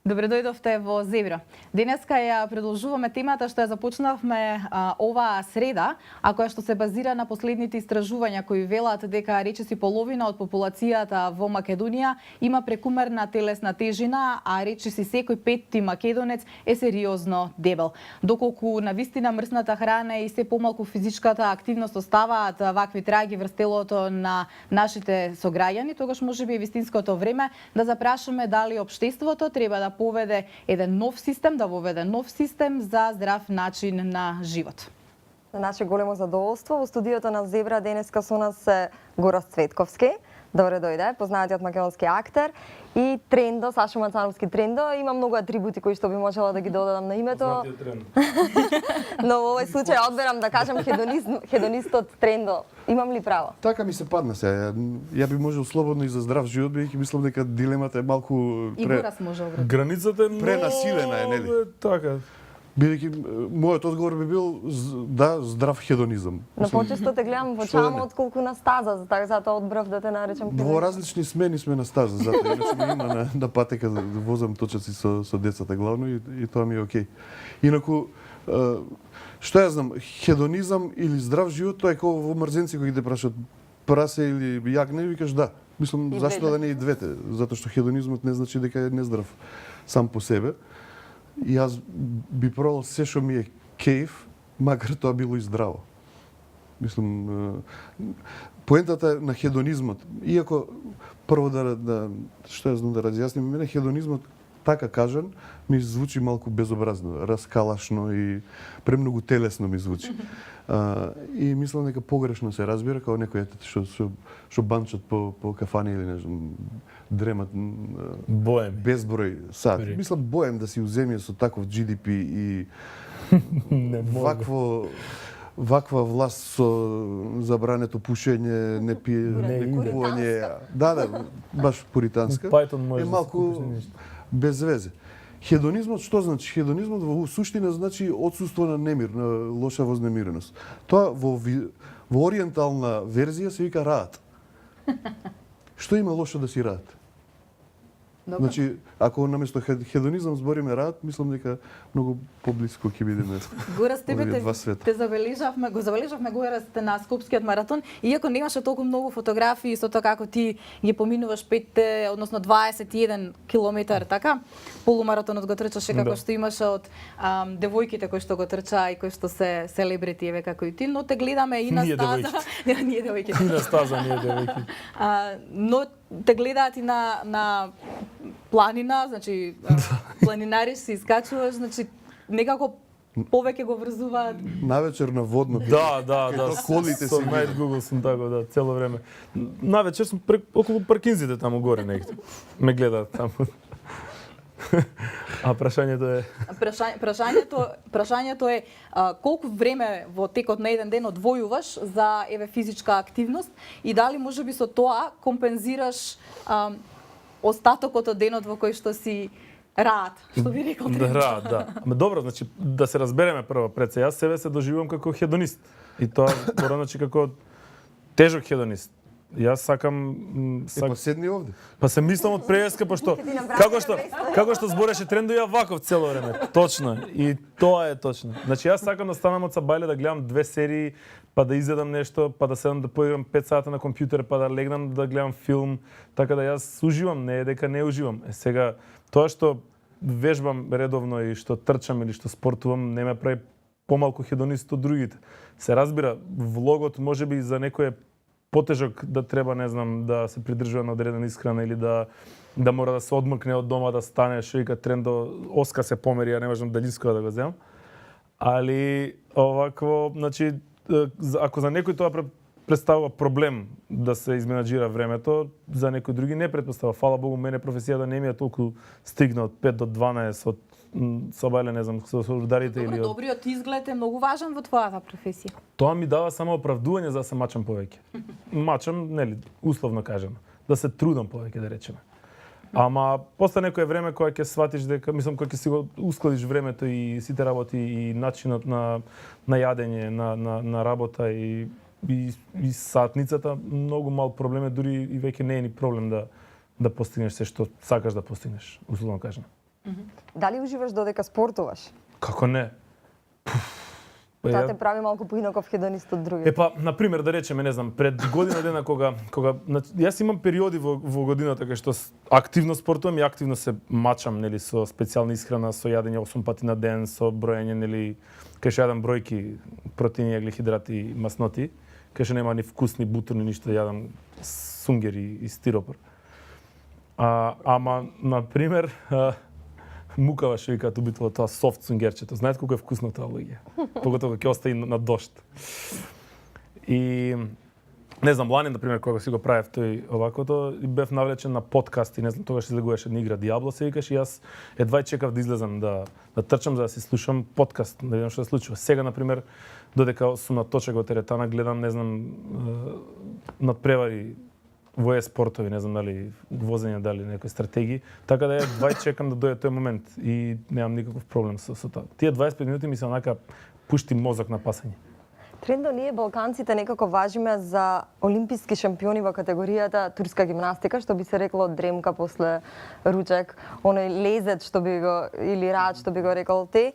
Добре дојдовте во Зебра. Денеска ја продолжуваме темата што ја започнавме оваа среда, а која што се базира на последните истражувања кои велат дека речиси половина од популацијата во Македонија има прекумерна телесна тежина, а речиси секој петти македонец е сериозно дебел. Доколку навистина мрсната храна и се помалку физичката активност оставаат вакви траги врз телото на нашите сограѓани, тогаш можеби е вистинското време да запрашаме дали општеството треба да поведе еден нов систем, да воведе нов систем за здрав начин на живот. На наше големо задоволство во студиото на Зебра денеска со нас е Горас Цветковски. Добре дојде, познатиот македонски актер и Трендо, Сашо Мацановски Трендо. Има многу атрибути кои што би можела да ги додадам на името. Познатиот Трендо. Но во овој случај одберам да кажам хедонистот Трендо. Имам ли право? Така ми се падна се. Ја би можел слободно и за здрав живот, бидејќи мислам дека дилемата е малку И Горас може обрати. Границата е многу Пренасилена е, нели? Така. Бидејќи мојот одговор би бил да, здрав хедонизам. Но почесто те гледам во Што да чамо не? отколку на стаза, затоа одбрав да те наречам Во хедонист. различни смени сме на стаза, затоа иначе ми има на патека да возам точаци со децата главно и тоа ми е окей. Инаку што ја знам, хедонизам или здрав живот, тоа е како во мрзенци кои те прашат прасе или јагне, викаш да. Мислам, И зашто двете. да не и двете? Затоа што хедонизмот не значи дека е нездрав сам по себе. И јас би пробал се што ми е кејф, макар тоа било и здраво. Мислам, поентата е на хедонизмот. Иако прво да што ја знам да разјасним, мене хедонизмот така кажан ми звучи малку безобразно, раскалашно и премногу телесно ми звучи. И мислам дека погрешно се разбира како некој што банчат по кафани или не знам, дремат Боем. безброј сати. Добре. Мислам боем да си земја со таков GDP и Не мога. ваква власт со забрането пушење, не пие, Не не иде. купување. Да, баш пуританска. Пајтон може Е да малку се купиш нешто. без везе. Хедонизмот што значи? Хедонизмот во суштина значи отсуство на немир, на лоша вознемиреност. Тоа во ориентална верзија се вика раат. Што има лошо да си раат? Добро. Значи, ако наместо хедонизам збориме раат, мислам дека многу поблиску ќе бидеме. Горас, тебе овие два света. го забележавме Горас на Скопскиот маратон, иако немаше толку многу фотографии со тоа како ти ги поминуваш 5, односно 21 километар, така? Полумаратонот го трчаше како Да. што имаше од девојките кои што го трчаа и кои што се селебрити еве како и ти, но те гледаме и на Ние стаза. Не, ние девојките. И на стаза ние девојки. Но те гледаат и на планина, значи планинари се искачуваш, значи некако повеќе го врзуваат. Навечер на водно. Да, Тоа колите со си Night Google сум тако, да, цело време. Навечер сум околу паркинзите таму горе негде. Ме гледаат таму. А прашањето е Прашањето е колку време во текот на еден ден одвојуваш за еве физичка активност и дали можеби со тоа компензираш остатокот од денот во кој што си раат, што би рекол. да. Ама добро, значи да се разбереме прво пред се. Јас себе се доживувам како хедонист. И тоа мора значи како тежок хедонист. Јас сакам Па седни овде. Па се мислам од преска пошто Ти направи како што збореше Трендо ја ваков цело време. Точно. И тоа е точно. Значи јас сакам да станам од Сабајле да гледам 2 серии, па да изедам нешто, па да седам да поиграм 5 сата на компјутер, па да легнам да гледам филм, така да јас уживам, не е дека не уживам. Сега тоа што вежбам редовно и што трчам или што спортувам не ме прави помалку хедонист од другите. Се разбира, влогот можеби за некој е потежок да треба, не знам, да се придржува на одредена исхрана или да мора да се одмркне од дома, да стане, што вика Трендо, оска се помери, ја не можам далинскога да го земам. Али овакво, значи, ако за некој тоа представува проблем да се изменаџира времето, за некој други не претпоставува. Фала Богу, мене професијата не ми е толку стригна од 5 до 12, од Сабајле, не знам, со рударите или од... Добриот изглед е многу важен во твојата професија. Тоа ми дава само оправдување за да се мачам повеќе. Мачам, нели, условно кажано, да се трудам повеќе, да речеме. Ама после некое време кога ќе сватиш дека, мислам, кога ќе си го ускладиш времето и сите работи и начинот на јадење, на работа и сатницата, многу мал проблем е, дури и веќе не е ни проблем да постигнеш се што сакаш да постигнеш, условно кажано. Дали уживаш додека спортуваш? Како не? Па Тоа ја- те прави малку поинаков хедонист од другите. Па, на пример, да речеме, не знам, пред година дена кога јас имам периоди во годината кај што активно спортувам и активно се мачам, нели, со специјална исхрана, со јадење 8 пати на ден, со броење, нели, кај што јадам бројки протеини, углехидрати и масноти, кај што нема ни вкусни бутуни, ништо, јадам сунгери и стиропор. Ама, на пример, мукава што викаат убитово тоа софт сунгерчето. Знаете колку е вкусно тоа, луѓе? Поготово кога ќе остаи на дожд. И не знам, лани, например, кога си го правев тој овакото, и бев навлечен на подкаст и не знам, тогаш излегуваше една игра Диабло, се викаш, и јас едва чекав да излезам да трчам за да си слушам подкаст, да видам што се случува. Сега, например, додека сум на точак во теретана, гледам, не знам, надпревари во спортови, не знам дали возење, дали некои стратегии, така да ја едва чекам да дојде тој момент и немам никаков проблем со тоа. Тие 25 минути ми се онака пушти мозок на пасање. Трендо, ние балканците некако важиме за олимписки шампиони во категоријата турска гимнастика, што би се рекло дремка после ручек, оној лезет што би го или рад што би го рекол те.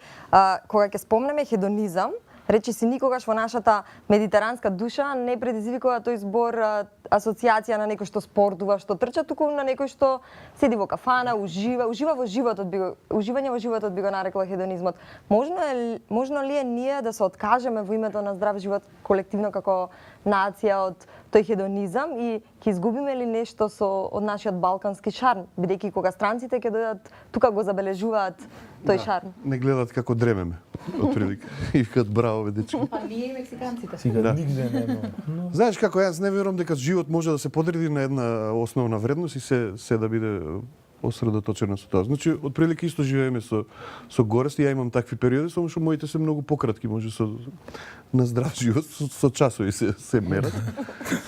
Кога ќе спомнеме хедонизам, речи си никогаш во нашата медитеранска душа не предизвикува тој збор асоциација на некој што спортува, што трча, туку на некој што седи во кафана, ужива во животот, уживање во животот би го нарекла хедонизмот. Можно ли е ние да се откажеме во името на здрав живот колективно како нација од тој хедонизам и ќе изгубиме ли нешто од нашиот балкански шарм, бидејќи кога странците ќе дојдат тука го забележуваат тој шарм? Не гледат како дремеме, отприлика. И викаат браво, бе, дечки. Па ние и мексиканците. Сега нигде не е. Знаеш како, јас не верувам дека живот може да се подреди на една основна вредност и се да биде осредоточено со тоа. Значи, отприлика исто живееме со горест и ја имам такви периоди, само што моите се многу пократки, може на здрав живот со часови се мерат.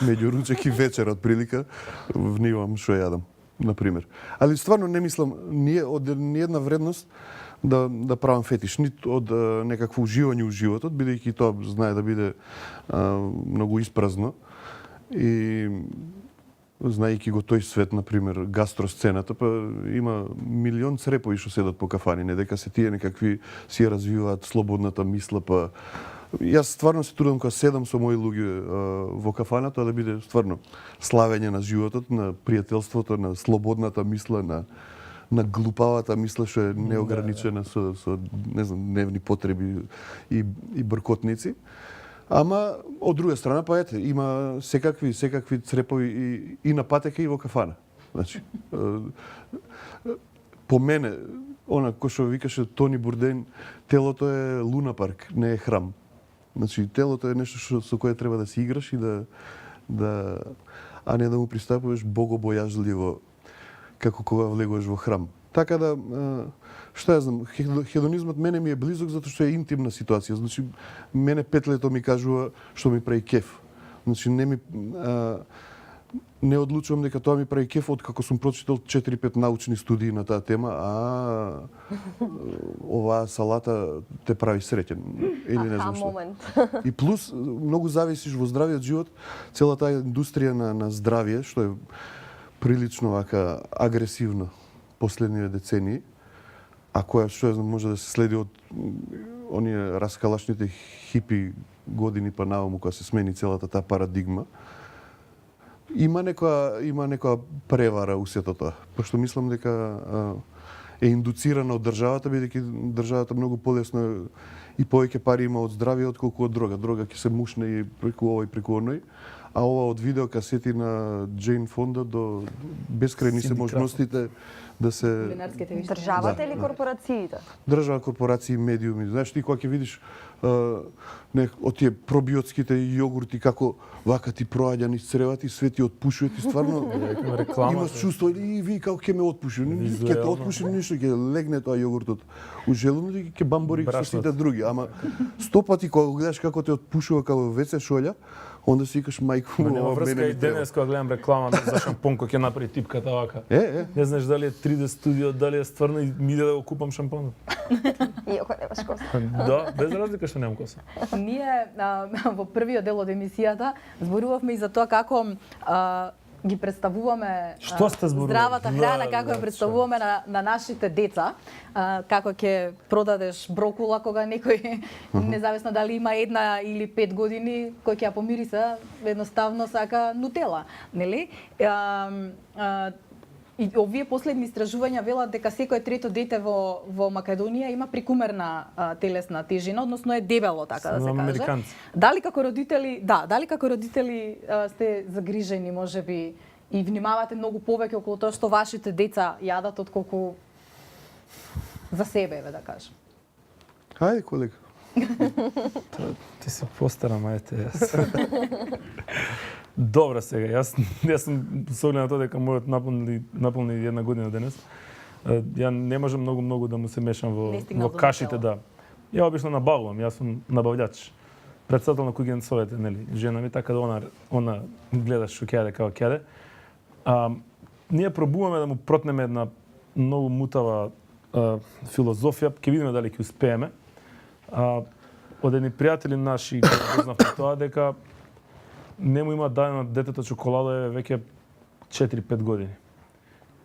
Меѓу ручек и вечер отприлика внимавам што јадам, на пример. Али стварно не мислам ние од ниедна вредност да правам фетиш, ниту од некакво уживање у животот, бидејќи тоа знае да биде многу испразно. И знаејќи го тој свет, на пример, гастросцената, па има милион црепови што седат по кафани, не дека се тие некакви си ја развиваат слободната мисла, па јас стварно се трудам кога седам со мои луѓе во кафана, тоа да биде стварно славење на животот, на пријателството, на слободната мисла, на глупавата мисла што е неограничена со не знам, дневни потреби и бркотници. Ама од друга страна па ете, има секакви црепови и на патека и во кафана. Значи по мене, она кој што викаше Тони Бурден, телото е луна парк, не е храм. Значи телото е нешто со кое треба да се играш и а не да му пристапуваш богобојажливо како кога влегуваш во храм. Така да, што ја знам, хедонизмот мене ми е близок затоа што е интимна ситуација. Значи, мене петлето ми кажува што ми прави кеф. Значи, не одлучувам дека тоа ми прави кеф откако сум прочитал 4-5 научни студии на таа тема, оваа салата те прави среќен. Или не знам што. И плюс, многу зависиш во здравиот живот, целата таа индустрија на здравје, што е прилично вака агресивна последниве децении, а која што може да се следи од оние раскалашните хипи години па наому кога се смени целата таа парадигма. Има некоја превара у сето тоа, пошто мислам дека е индуцирана од државата, бидејќи државата многу полесно и повеќе пари има од здравје отколку од дрога. Дрога ќе се мушне и преку овој преку оној. А ова од видеокасети на Джейн Фонда до бескрајни се можностите да се државата или корпорациите? Држава, корпорации, медиуми. Знаеш ти кога ќе видиш од тие пробиотските јогурти како вака ти проаѓа низ цревата и све ти отпушува, ти стварно имаш чувство и ви како ќе ме отпуши. Ќе те отпуши ништо, ќе легне тоа јогуртот у желудот и ќе бамбори со сите други. Ама 100 пати кога гледаш како те отпушува како веце шолја, онда си викаш мајко, ова врска и денес кога гледам реклама за шампон кој ќе направи типката вака. Не знаеш дали е 3D студио, дали е стварно и ми да го купам шампонот. Иако немаш коса. Да, без разлика што немам коса. Ние во првиот дел од емисијата зборувавме и за тоа како ги представуваме Што сте зборували? здравата храна, Да, како ја да, представуваме на нашите деца, како ќе продадеш брокула кога некој, независно дали има 1 или 5 години, кој ќе ја помириса, едноставно сака нутела, нели? И овие последни истражувања велат дека секој трето дете во Македонија има прекумерна телесна тежина, односно е дебело, така да се каже. Американци. Дали како родители сте загрижени, можеби, и внимавате многу повеќе околу тоа што вашите деца јадат отколку за себе, да кажем. Хајде, колега. Ти си постарам, ајте јас. Добра сега, јас сум со оглед на тоа дека мојот наполни 1 година денес. Ја не можам многу да му се мешам Не стигнал во до кашите, нутела. да. Ја обично набавувам, јас сум набављач. Председател на куќенцовете, нели, жена ми, така да она гледа што ќе јаде, како ќе јаде. Ние пробуваме да му протнеме една многу мутава филозофија, ќе видиме дали ќе успееме. Од едни пријатели наши кои дознавме тоа дека не му има дадено детето чоколада веќе 4-5 години.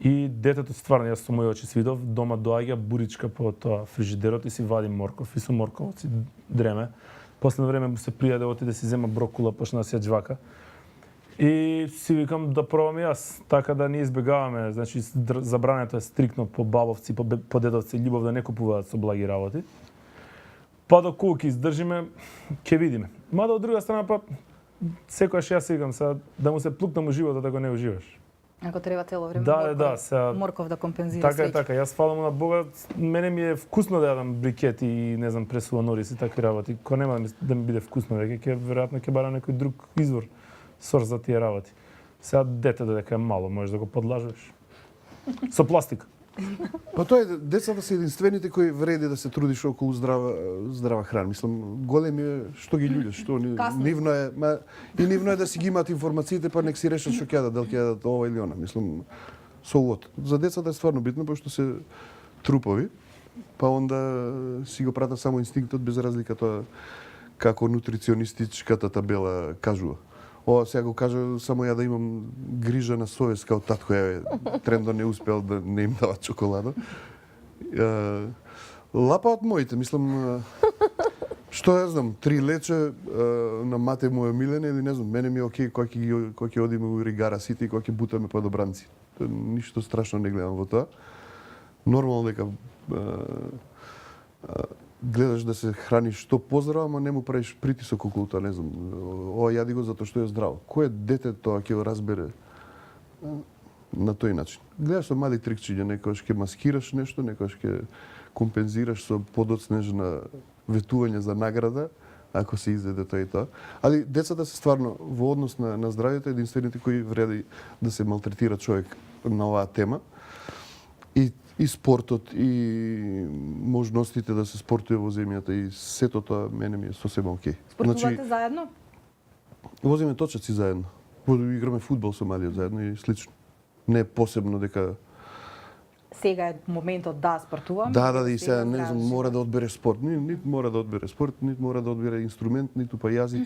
И детето стварно, јас со мои очи свидов, дома доаѓа буричка по тоа фрижидерот и си вади морков и со морковот си дреме. Последно време му се пријаде отиде си зема брокула, почна да си ја џвака. И си викам да пробам и јас, така да не избегаваме, значи забрането е стриктно по бабовци, по дедовци, љубов да не купуваат со благи работи. Па доколку ќе издржиме, ќе видиме. Мада од друга страна па секојаш јас викам сега да му се плукна му животот ако не уживаш. Ако треба цело време Да, сега морков да компензира така е свеќе. така. Јас фалам на Бога, мене ми е вкусно да јадам брикети и не знам пресува норис и такви работи. Ко нема да ми биде вкусно веќе, ќе веројатно ќе барам некој друг извор сорс за тие работи. Сега дете додека е мало, можеш да го подлажуваш. Со пластика. Па тоа е, децата се единствените кои вреди да се трудиш околу здрава храна. Мислам, големи е што ги луѓе, што Касно. нивно е да си ги имаат информациите, па нек си решат што ќе јадат, дали ќе јадат ова или она. Мислам, со what. За децата е стварно битно, пошто се трупови, па онда си го пратат само инстинктот без разлика тоа како нутриционистичката табела кажува. Ова сега го кажа само ја да имам грижа на совест као татко трендо не успел да не им дава чоколада. Лапа од моите, мислам, што ја знам, 3 лече на мате му е милен или не знам, мене ми е окей кој ќе одиме у Ригара Сити и кој ќе бутаме по добранци. Ништо страшно не гледам во тоа. Нормално дека гледаш да се храниш што поздраво, ама не му правиш притисок околу тоа, не знам. Ова јади го затоа што е здраво. Кој дете тоа ќе го разбере на тој начин? Гледаш со мали трикчиња, некојаш ќе маскираш нешто, некојаш ќе компензираш со подоцнежна ветување за награда, ако се изеде тоа и тоа. Али децата се стварно во однос на здравјето единствените кои вреди да се малтретира човек на оваа тема. И спортот, и можностите да се спортуе во земјата, и сето тоа мене ми е сосема окей. Спортувате заедно? Возиме точаци заедно. Играме фудбал со малиот заедно и слично. Не е посебно дека... Сега е моментот да спортуваме. Да, и сега не знам, мора да одбере спорт. Нит мора да одбере спорт, нит мора да одбере инструмент, ниту па јазик.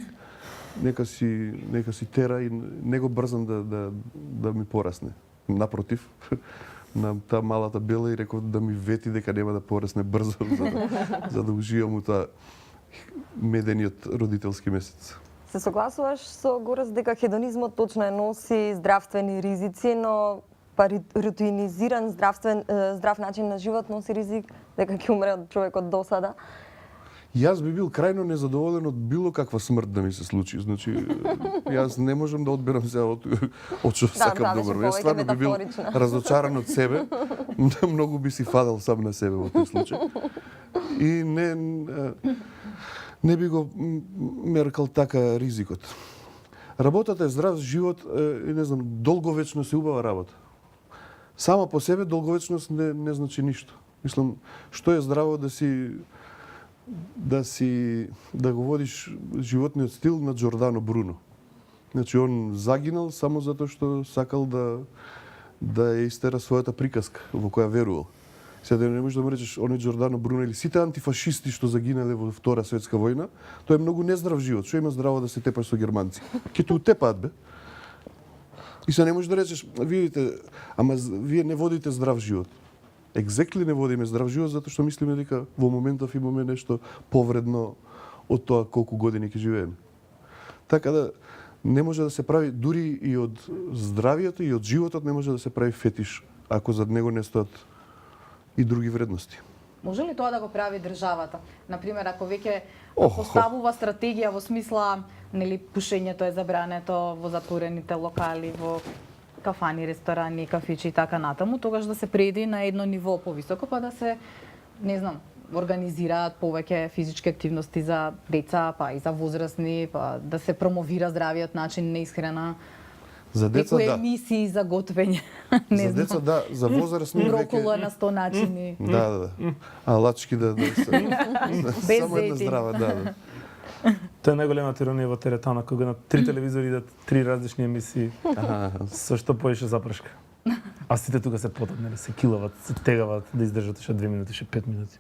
Нека си тера и не го брзам да ми порасне. Напротив, на таа малата бела и реков да ми вети дека нема да порасне брзо за да уживам у тоа медениот родителски месец. Се согласуваш со Горас дека хедонизмот точно е носи здравствени ризици, но па рутинизиран здрав начин на живот носи ризик дека ќе умре од човекот досада? Јас би бил крајно незадоволен од било каква смрт да ми се случи. Значи, јас не можам да одберам сега од што сакам да умрам. Јас стварно би бил разочаран од себе. Многу би си фадал сам на себе во тој случај. И не би го меркал така ризикот. Работата е здрав живот и не знам, долговечност е убава работа. Сама по себе долговечност не значи ништо. Мислам, што е здраво да го водиш животниот стил на Џордано Бруно. Значи он загинал само затоа што сакал да ја истера својата приказка во која верувал. Сега не можеш да му речеш оној Џордано Бруно или сите антифашисти што загинале во Втора светска војна, тоа е многу нездрав живот. Што има здраво да се тепаш со германци? Ќе те утепаат бе. И се не можеш да речеш, видите, ама вие не водите здрав живот. Екзектли не водиме здрав живот затоа што мислиме дека во моментов имаме нешто повредно од тоа колку години ќе живееме. Така да не може да се прави дури и од здравието и од животот не може да се прави фетиш ако зад него не стоат и други вредности. Може ли тоа да го прави државата? Например, ако веќе Охо. поставува стратегија во смисла, нели, пушењето е забрането во затворените локали, во кафани, ресторани, кафичи и така натаму, тогаш да се преиде на едно ниво повисоко, па да се, не знам, организираат повеќе физички активности за деца, па и за возрастни, па да се промовира здравиот начин на исхрана, За деца некои да. емисии за готвење, не За деца знам. да, за возрастни Брокола веќе на 100 начини. да. Алачки да се. Без Само една зети. здрава, да. Тоа е најголемата иронија во теретана, кога на 3 телевизори идат 3 различни емисии, со што поише запршка. А сите тука се потопнели, се килават, се тегават да издржат ше 2 минути, ше 5 минути.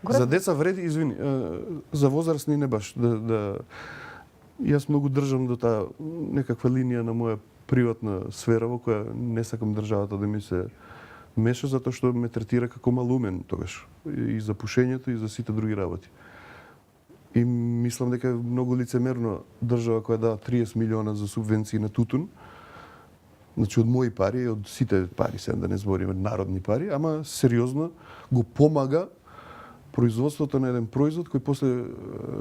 За деца вреди, извини, за возрастни не баш. Јас многу држам до таа некаква линија на моја приватна сфера во која не сакам државата да ми се меша затоа што ме третира како малумен тогаш и за пушењето и за сите други работи. И мислам дека е многу лицемерно држава која дава 30 милиона за субвенции на тутун, значи од мои пари, од сите пари, сега да не збориме народни пари, ама сериозно го помага производството на еден производ кој после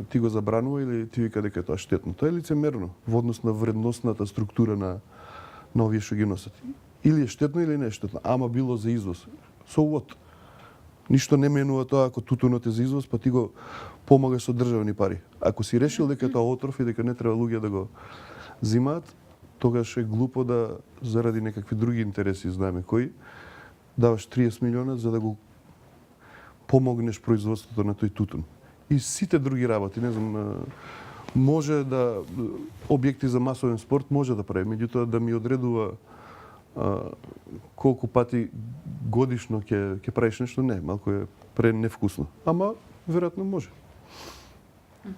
ти го забранува или ти вика дека е тоа штетно. Тоа е лицемерно во однос на вредносната структура на овие што ги носат. Или е штетно или не е штетно, ама било за извоз. So what? Ништо не менува тоа ако тутунот е за извоз, па ти го помагаш со државни пари. Ако си решил дека е тоа отров и дека не треба луѓе да го зимаат, тогаш е глупо да заради некакви други интереси, знаеме кои, даваш 30 милиона за да го помогнеш производството на тој тутун. И сите други работи, не знам, може да објекти за масовен спорт може да прави, меѓутоа да ми одредува колку пати годишно ќе правиш нешто, не, малку е преневкусно. Ама веројатно може.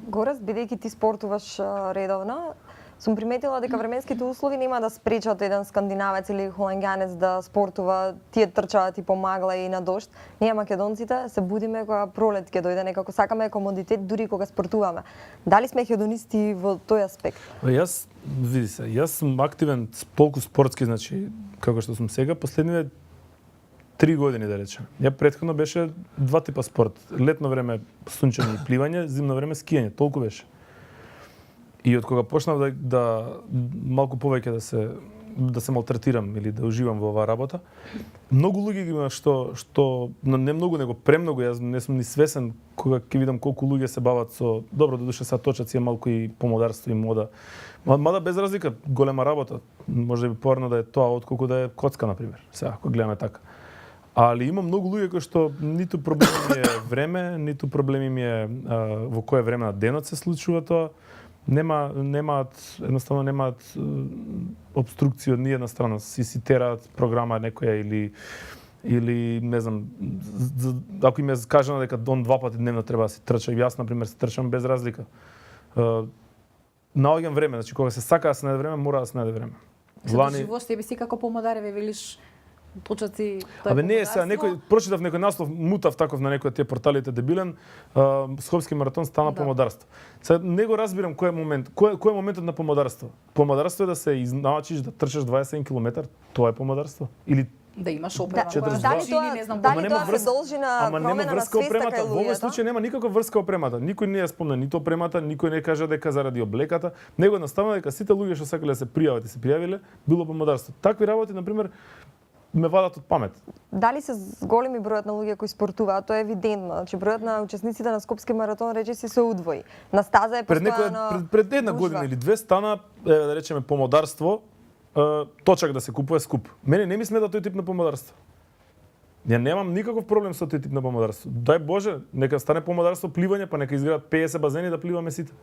Горас, бидејќи ти спортуваш редовно, сум приметила дека временските услови нема да спречат еден скандинавец или холанѓанец да спортува, тие трчаат и помагла и на дожд. Ние македонците се будиме кога пролет ќе дојде, некако сакаме комодитет дури кога спортуваме. Дали сме хедонисти во тој аспект? Јас, види се, јас сум активен толку спортски, значи, како што сум сега, последниве 3 години да речем. Ја претходно беше два типа спорт. Летно време сунчење и пливање, зимно време скијање, толку беше. И од кога почнав да малку повеќе да се малтретирам или да уживам во оваа работа, многу луѓе ги има што не многу него премногу, јас не сум ни свесен кога ќе видам колку луѓе се бават со добро да душе са точат си малку и помодарство и мода. Мада без разлика голема работа, може би порно да е тоа отколку да е коцка на пример. Сега ако гледаме така. Али има многу луѓе кои што ниту проблеми ми е време, ниту проблеми ми е во кое време на денот се случува тоа. Едноставно немаат обструкција од ниједна страна. Си тераат програма некоја или не знам, ако им е кажано дека он 2 пати дневно треба да се трча, и јас на пример се трчам без разлика. Наоѓам време, значи кога се сака да се најде време, мора да се најде време. Се доживуваш себе си како помодаре, ве велиш точаци тоа. Абе не, сега некој прочитав некој наслов, мутав таков на некој од тие порталите дебилен, Скопски маратон стана помодарство. Сега не го разбирам кој е момент, кој е моментот на помодарство. Помодарство е да се изначиш да трчаш 21 км, тоа е помодарство или да имаш опрема, Да, која дали зачини, не знам, дали нема тоа се врска- должи на Ама нема промена на врска свеста опремата. кај Во овој луѓето? случај нема никаква врска опремата. Никој не ја спомна ниту опремата, никој не кажа дека заради облеката, него едноставно дека сите луѓе што сакале да се пријават и се пријавиле, било помодарство. Такви работи на пример ме вадат од памет. Дали се големи бројот на луѓе кои спортуваат, тоа е евидентно. Значи бројот на учесниците на Скопски маратон речиси се удвои. На стаза е Пред постојано пред една гужва. година или две стана, да речеме, помодарство, точак да се купува скуп. Мене не ми смета тој тип на помодарство. Ја немам никаков проблем со тој тип на помодарство. Дај Боже, нека стане помодарство пливање, па нека изградат 50 базени да пливаме сите.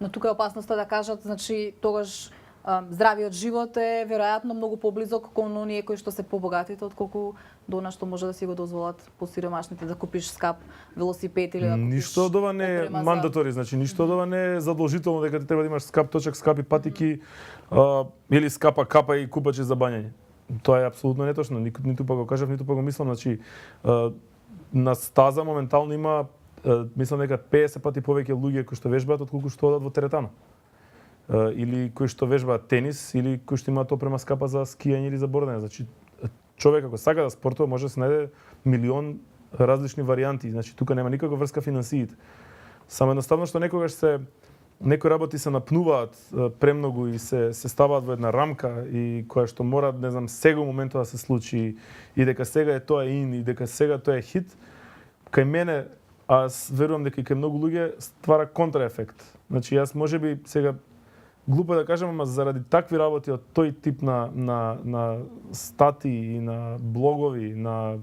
Но тука е опасноста да кажат, значи тогаш здравиот живот е веројатно многу поблизок кон оние кои што се побогатите отколку до она што може да си го дозволат посиромашните да купиш скап велосипед или да купиш Ништо од ова не е опрема за- мандатори, значи ништо од ова не е задолжително дека ти треба да имаш скап точак, скапи патики или скапа капа и купачи за бањање. Тоа е апсолутно неточно, ниту па го кажав, ниту па го мислам, значи на стаза моментално има мислам дека 50 пати повеќе луѓе кои што вежбаат отколку што одат во теретана. Или кои што вежбаат тенис или кои што имаат опрема скапа за скијање или за бордење. Значи човек ако сака да спортува може да се најде милион различни варијанти. Значи тука нема никаква врска финансиите. Само едноставно што некои работи се напнуваат премногу и се ставаат во една рамка и која што мора, не знам, сега моментот да се случи и дека сега е тоа ин и дека сега тоа е хит. Кај мене, аз верувам дека и кај многу луѓе ствара контраефект. Значи јас можеби сега глупо е да кажам, ама заради такви работи од тој тип на статии и на блогови, на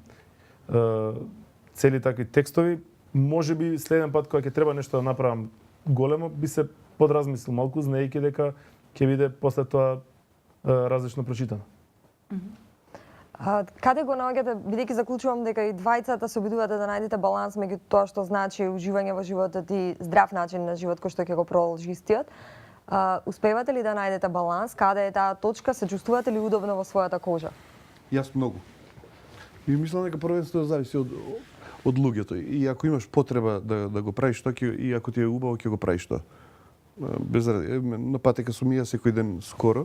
цели такви текстови, можеби следен пат кога ќе треба нешто да направам големо, би се подразмислил малку, знаејќи дека ќе биде после тоа различно прочитано. Каде го наоѓате, бидејќи заклучувам дека и двајцата се обидувате да најдете баланс меѓу тоа што значи уживање во животот и здрав начин на живот кој што ќе го продолжи истиот, успевате ли да најдете баланс? Каде е таа точка? Се чувствувате ли удобно во својата кожа? Јас многу. И мислам дека првенствено зависи од луѓето. И ако имаш потреба да го правиш тоа, и ако ти е убаво, ќе го правиш тоа. Без на патека сум и јас секој ден скоро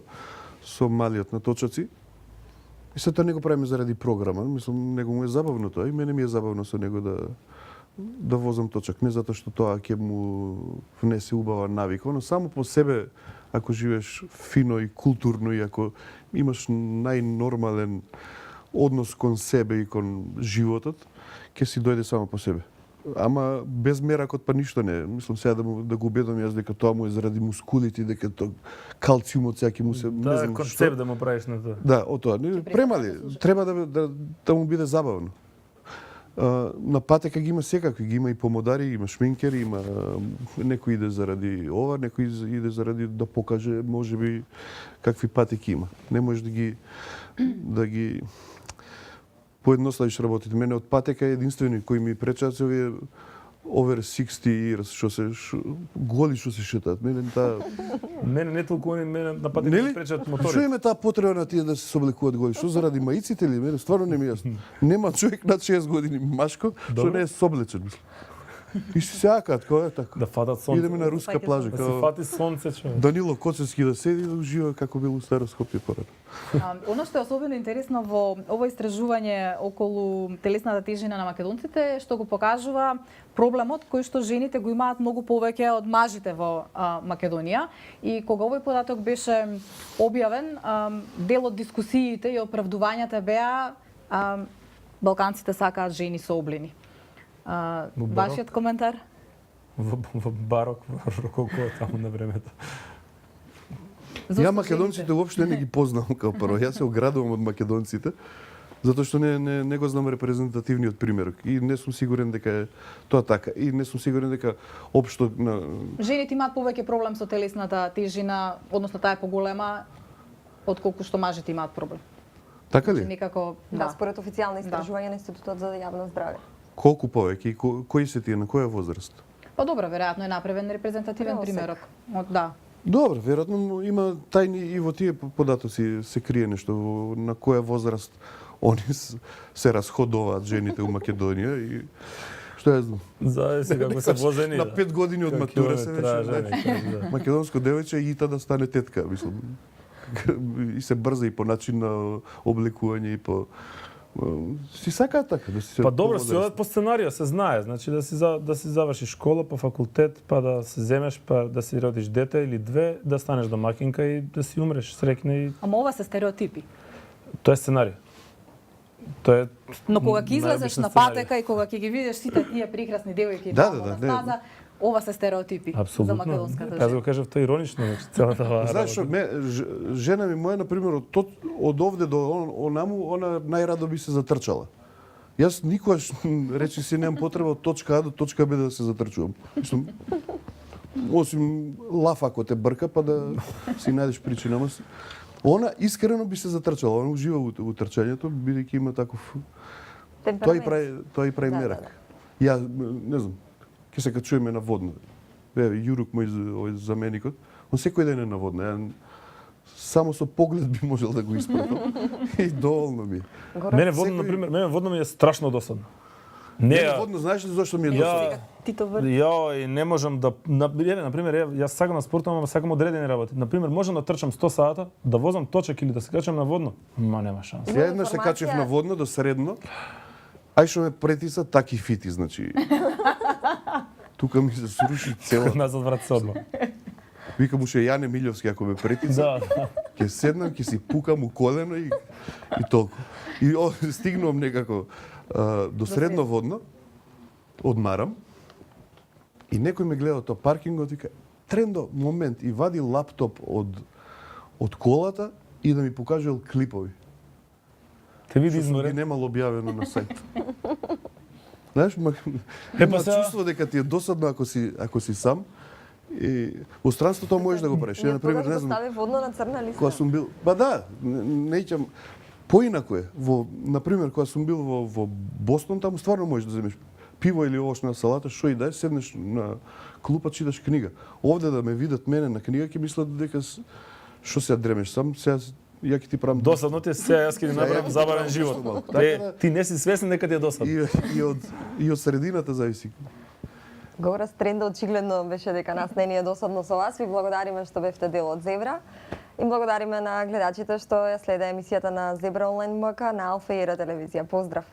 со малиот на точоци. И се тоа не го правиме заради програма, мислам него му е забавно тоа и мене ми е забавно со него да возам точак, не затоа што тоа ќе му внесе убава навика, но само по себе ако живееш фино и културно и ако имаш најнормален однос кон себе и кон животот, ќе си дојде само по себе. Ама без меракот па ништо не. Мислам сега да го убедам јас дека тоа му е заради мускулите, дека тоа калциумот сега ќе му се не Да, знам концепт што. да му правиш на тоа. Да, од тоа. Премали, треба да му биде забавно. На патека ги има секакви, ги има и помодари, има шминкери, има некој иде заради ова, некој иде заради да покаже можеби какви патеки има. Не можеш да ги поедноставиш работите. Мене од патека е единствени кој ми пречаат се овие over 60 years голи што се шетаат. Мене Не толку они мене на патека Нели? ми пречат Што мотори. има таа потреба на тие да се соблекуваат голи? Што заради маиците ли? Мене стварно не ми е јасно. Нема човек над 6 години машко што Добро. не е соблечен, мислам. И се сакаат, кој е така. Да фатат сонце. Идеме на руска плажа, Да се као фати сонце, човек. Данило Коцевски да седи и да ужива како бил у Старо Скопје порано. Оно што е особено интересно во ово истражување околу телесната тежина на македонците е што го покажува проблемот кој што жените го имаат многу повеќе од мажите во Македонија. И кога овој податок беше објавен, дел од дискусиите и оправдувањата беа балканците сакаат жени со облени. Вашиот коментар? Во барок, во рококо таму на времето. Зошто Ја македонците уопште не ги познавам као прво. Јас се оградувам од македонците, затоа што не го знам репрезентативниот пример. И не сум сигурен дека е тоа така. И не сум сигурен дека општо Жените имаат повеќе проблем со телесната тежина, односно таа е поголема отколку што мажите имаат проблем. така Значи ли? никако Да, според официјални истражувања на Институтот за јавно здравје. Колку повеќе и кои се тие на која возраст? Па добро, веројатно е направен репрезентативен Просек. примерок. Да. Добро, веројатно има тајни и во тие податоци се крие нешто на која возраст они се расходуваат жените у Македонија и што ја знам. Зависи како се возени. На 5 години од матура се километража, нешто. Македонско девојче ита да стане тетка, мислам. И се брза и по начин на облекување и по си сакаат така да се Па добро, се одат по сценарија, се знае, значи да си завршиш школа, па факултет, па да се земеш, па да си родиш дете или две, да станеш домакинка и да си умреш среќна и Ама ова се стереотипи. тоа е сценарij. Тоа е Но кога ќе излезеш најобичен на сценарij. патека и кога ќе ги видиш сите тие прекрасни девојки Да, таму да, на да, стаза, ова се стереотипи за Апсолутно. македонската Јас го жена. кажав тоа иронично, значи целата оваа Знаеш што, жена ми моја, например, од овде до онаму, она најрадо би се затрчала. Јас никогаш, речи си, немам потреба од точка А до точка Б да се затрчувам. Мислам, осим лаф ако те брка, па да си најдеш причина. Ама она искрено би се затрчала, она ужива у трчањето, бидејќи има таков Тоа и прави мерак. Ја не знам, ќе се качуваме на водно. Јурук мој овој заменикот, он секој ден е на водно. Ја само со поглед би можел да го испратам. И доволно ми. Мене водно ми е страшно досадно. Не, водно знаеш ли зошто ми е досадно? Ти то врти. Ја не можам да например, јас сакам да спортувам, ама сакам одредени работи. Например, можам да трчам 100 сата, да возам точак или да се качам на водно, ма нема шанс. Ја еднаш се качев на водно до средно. Ај што ме претиса, таки фити, значи. Тука ми се сруши цело. Назад врат се одма. Викам уште Јане Милјовски ако ме претица. Да. Ќе седнам, ќе си пукам у колено и толку. И стигнувам некако до средно водно, одмарам и некој ме гледа од паркингот и вика: "Трендо, момент", и вади лаптоп од колата и да ми покажал клипови. Те види Што изморен. ги немал објавено на сајт. Знаеш, Па има сега- чувство дека ти е досадно ако си сам. И во странството можеш да го правиш. Ја, например, не знам, Стави водно на црна листа. кога сум бил, ба да, не ќам поинако е. Например, кога сум бил во Бостон, таму стварно можеш да земеш пиво или овошна салата, што и да е, седнеш на клупа, читаш книга. Овде да ме видат мене на книга, ќе мислат дека што се дремеш сам, сега ја ќе ти правам Досадно ти е, сега јас ќе ти направам забавен живот. Ти не си свесен дека ти е досадно. и од средината зависи. Горас, Трендо очигледно беше дека нас не ни е досадно со вас. Ви благодариме што бевте дел од Зебра. И благодариме на гледачите што ја следа емисијата на Зебра онлайн МК на Алфа и Ера телевизија. Поздрав!